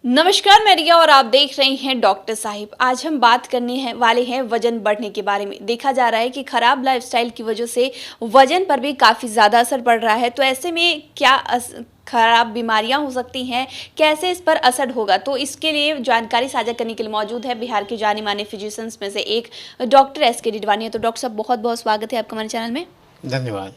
नमस्कार, मैं रिया और आप देख रहे हैं डॉक्टर साहिब। आज हम बात वाले हैं वजन बढ़ने के बारे में। देखा जा रहा है कि खराब लाइफस्टाइल की वजह से वजन पर भी काफ़ी ज़्यादा असर पड़ रहा है। तो ऐसे में क्या खराब बीमारियां हो सकती हैं, कैसे इस पर असर होगा, तो इसके लिए जानकारी साझा करने के लिए मौजूद है बिहार के जाने माने फिजिशियंस में से एक डॉक्टर एस के डिडवानिया। तो डॉक्टर साहब, बहुत बहुत स्वागत है आपका हमारे चैनल में। धन्यवाद।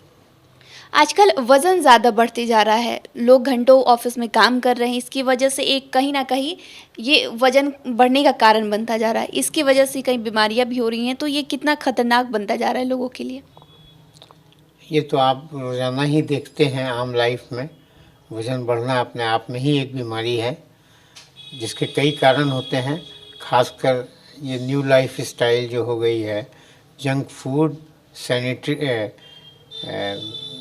आजकल वज़न ज़्यादा बढ़ते जा रहा है, लोग घंटों ऑफिस में काम कर रहे हैं, इसकी वजह से एक कहीं न कहीं ये वज़न बढ़ने का कारण बनता जा रहा है। इसकी वजह से कई बीमारियाँ भी हो रही हैं, तो ये कितना खतरनाक बनता जा रहा है लोगों के लिए? ये तो आप रोज़ाना ही देखते हैं आम लाइफ में। वज़न बढ़ना अपने आप में ही एक बीमारी है, जिसके कई कारण होते हैं। खासकर ये न्यू लाइफ स्टाइल जो हो गई है, जंक फूड, सैनिटरी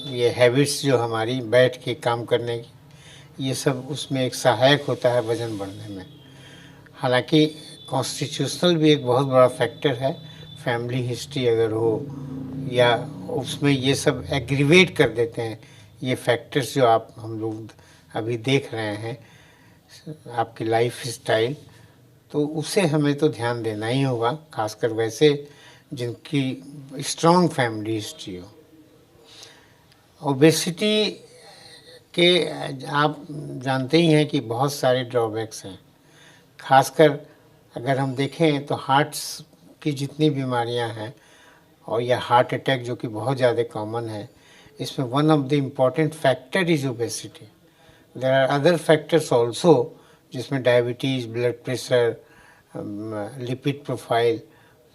ये हैबिट्स जो हमारी बैठ के काम करने की, ये सब उसमें एक सहायक होता है वज़न बढ़ने में। हालांकि कॉन्स्टिट्यूशनल भी एक बहुत बड़ा फैक्टर है। फैमिली हिस्ट्री अगर हो या उसमें ये सब एग्रीवेट कर देते हैं, ये फैक्टर्स जो आप हम लोग अभी देख रहे हैं, आपकी लाइफ स्टाइल, तो उसे हमें तो ध्यान देना ही होगा, खासकर वैसे जिनकी स्ट्रॉन्ग फैमिली हिस्ट्री हो। ओबेसिटी के आप जानते ही हैं कि बहुत सारे ड्रॉबैक्स हैं। खासकर अगर हम देखें तो हार्ट्स की जितनी बीमारियां हैं और या हार्ट अटैक जो कि बहुत ज़्यादा कॉमन है, इसमें one of the important factor is obesity. There are other factors also, जिसमें diabetes, blood pressure, lipid profile,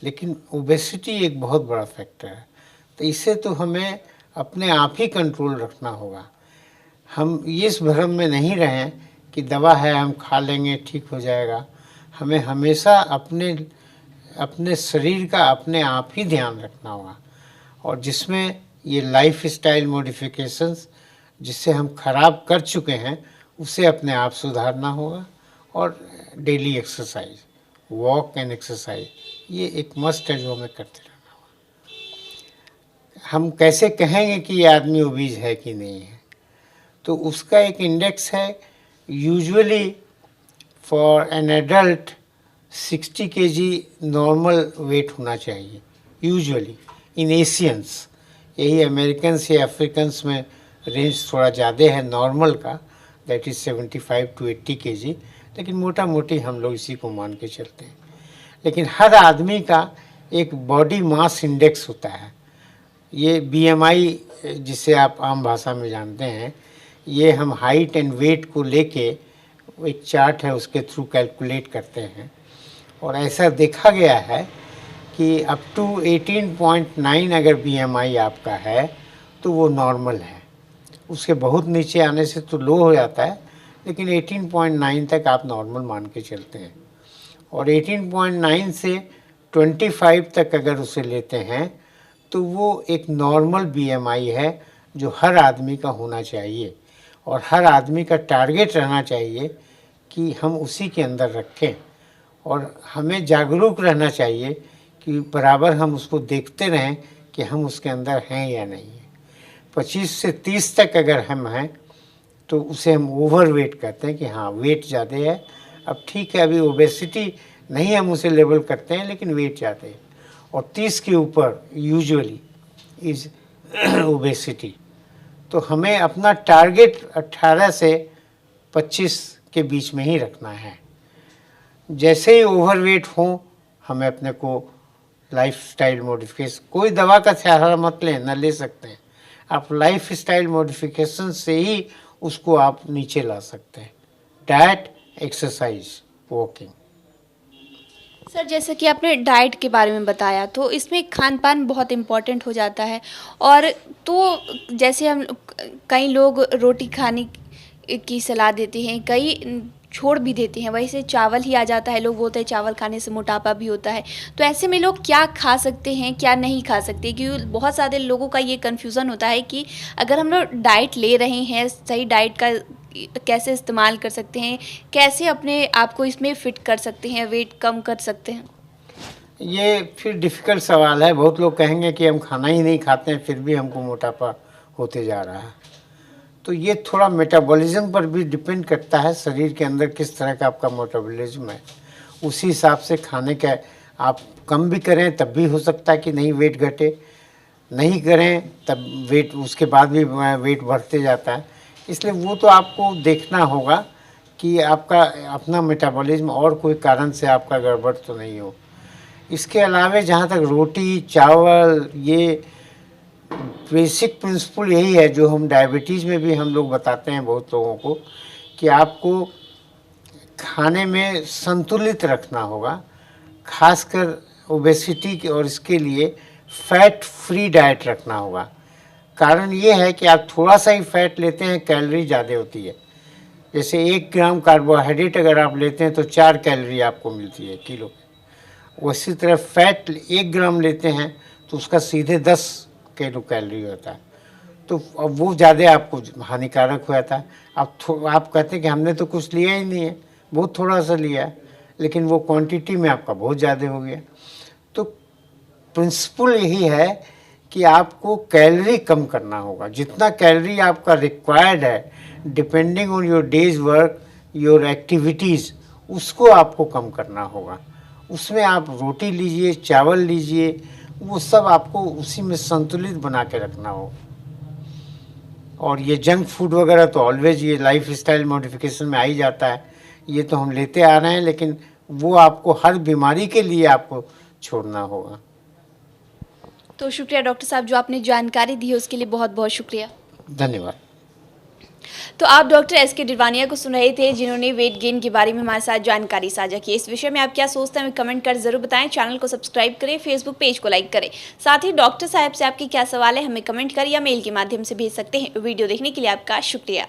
लेकिन ओबेसिटी एक बहुत बड़ा फैक्टर है। तो इसे तो हमें अपने आप ही कंट्रोल रखना होगा। हम इस भ्रम में नहीं रहें कि दवा है, हम खा लेंगे ठीक हो जाएगा। हमें हमेशा अपने शरीर का अपने आप ही ध्यान रखना होगा, और जिसमें ये लाइफ स्टाइल मॉडिफिकेशंस जिससे हम खराब कर चुके हैं उसे अपने आप सुधारना होगा। और daily exercise, walk and exercise, ये एक मस्ट है जो हमें करते रहना होगा। हम कैसे कहेंगे कि ये आदमी ओबीज है कि नहीं है? तो उसका एक इंडेक्स है। Usually for an adult 60 KG normal weight होना चाहिए यूजुअली इन एशियंस। यही अमेरिकन्स या अफ्रीकन्स में रेंज थोड़ा ज़्यादा है नॉर्मल का, दैट इज़ 75 टू 80 केजी, लेकिन मोटा मोटी हम लोग इसी को मान के चलते हैं। लेकिन हर आदमी का एक बॉडी मास इंडेक्स होता है, ये बीएमआई जिसे आप आम भाषा में जानते हैं। ये हम हाइट एंड वेट को लेके एक चार्ट है, उसके थ्रू कैलकुलेट करते हैं। और ऐसा देखा गया है कि अप टू 18.9 अगर बीएमआई आपका है तो वो नॉर्मल है। उसके बहुत नीचे आने से तो लो हो जाता है, लेकिन 18.9 तक आप नॉर्मल मान के चलते हैं। और 18.9 से 25 तक अगर उसे लेते हैं तो वो एक नॉर्मल बीएमआई है जो हर आदमी का होना चाहिए, और हर आदमी का टारगेट रहना चाहिए कि हम उसी के अंदर रखें। और हमें जागरूक रहना चाहिए कि बराबर हम उसको देखते रहें कि हम उसके अंदर हैं या नहीं है। 25 से 30 तक अगर हम हैं तो उसे हम ओवर वेट कहते हैं कि हाँ वेट ज़्यादा है। अब ठीक है, अभी ओबेसिटी नहीं हम उसे लेबल करते हैं, लेकिन वेट ज़्यादा है। और 30 के ऊपर यूजुअली इज़ ओबेसिटी। तो हमें अपना टारगेट 18 से 25 के बीच में ही रखना है। जैसे ही ओवरवेट हो, हमें अपने को लाइफ स्टाइल मॉडिफिकेशन, कोई दवा का सहारा मत लें, न ले सकते हैं आप। लाइफ स्टाइल मॉडिफिकेशन से ही उसको आप नीचे ला सकते हैं। Diet, exercise, walking. सर, जैसा कि आपने डाइट के बारे में बताया, तो इसमें खान-पान बहुत इम्पोर्टेंट हो जाता है। और तो जैसे हम कई लोग रोटी खाने की सलाह देते हैं, कई छोड़ भी देते हैं, वहीं से चावल ही आ जाता है। लोग बोलते हैं चावल खाने से मोटापा भी होता है। तो ऐसे में लोग क्या खा सकते हैं, क्या नहीं खा सकते? क्योंकि बहुत सारे लोगों का ये कन्फ्यूज़न होता है कि अगर हम लोग डाइट ले रहे हैं, सही डाइट का कैसे इस्तेमाल कर सकते हैं, कैसे अपने आप को इसमें फ़िट कर सकते हैं, वेट कम कर सकते हैं? ये फिर डिफ़िकल्ट सवाल है। बहुत लोग कहेंगे कि हम खाना ही नहीं खाते हैं फिर भी हमको मोटापा होते जा रहा है। तो ये थोड़ा मेटाबॉलिज्म पर भी डिपेंड करता है, शरीर के अंदर किस तरह का आपका मेटाबॉलिज्म है। उसी हिसाब से खाने का आप कम भी करें तब भी हो सकता है कि नहीं वेट घटे, नहीं करें तब वेट उसके बाद भी वेट बढ़ते जाता है। इसलिए वो तो आपको देखना होगा कि आपका अपना मेटाबॉलिज्म और कोई कारण से आपका गड़बड़ तो नहीं हो। इसके अलावा जहाँ तक रोटी चावल, ये बेसिक प्रिंसिपल यही है जो हम डायबिटीज़ में भी हम लोग बताते हैं बहुत लोगों को, कि आपको खाने में संतुलित रखना होगा, खासकर ओबेसिटी के, और इसके लिए फैट फ्री डाइट रखना होगा। कारण ये है कि आप थोड़ा सा ही फैट लेते हैं, कैलोरी ज़्यादा होती है। जैसे 1 ग्राम कार्बोहाइड्रेट अगर आप लेते हैं तो 4 कैलोरी आपको मिलती है किलो। उसी तरह फैट 1 ग्राम लेते हैं तो उसका सीधे 10 किलो कैलोरी होता है। तो अब वो ज़्यादा आपको हानिकारक हो जाता है। आप कहते हैं कि हमने तो कुछ लिया ही नहीं है, बहुत थोड़ा सा लिया है, लेकिन वो क्वांटिटी में आपका बहुत ज़्यादा हो गया। तो प्रिंसिपल यही है कि आपको कैलोरी कम करना होगा। जितना कैलोरी आपका रिक्वायर्ड है depending on your days work, your activities, उसको आपको कम करना होगा। उसमें आप रोटी लीजिए, चावल लीजिए, वो सब आपको उसी में संतुलित बना के रखना हो। और ये जंक फूड वगैरह तो ऑलवेज ये लाइफ स्टाइल मॉडिफिकेशन में आ ही जाता है, ये तो हम लेते आ रहे हैं, लेकिन वो आपको हर बीमारी के लिए आपको छोड़ना होगा। तो शुक्रिया डॉक्टर साहब, जो आपने जानकारी दी है उसके लिए बहुत बहुत शुक्रिया। धन्यवाद। तो आप डॉक्टर एस के डिरवानिया को सुन रहे थे, जिन्होंने वेट गेन के बारे में हमारे साथ जानकारी साझा की। इस विषय में आप क्या सोचते हैं हमें कमेंट कर जरूर बताएं। चैनल को सब्सक्राइब करें, फेसबुक पेज को लाइक करें। साथ ही डॉक्टर साहब से आपके क्या सवाल है हमें कमेंट कर या मेल के माध्यम से भेज सकते हैं। वीडियो देखने के लिए आपका शुक्रिया।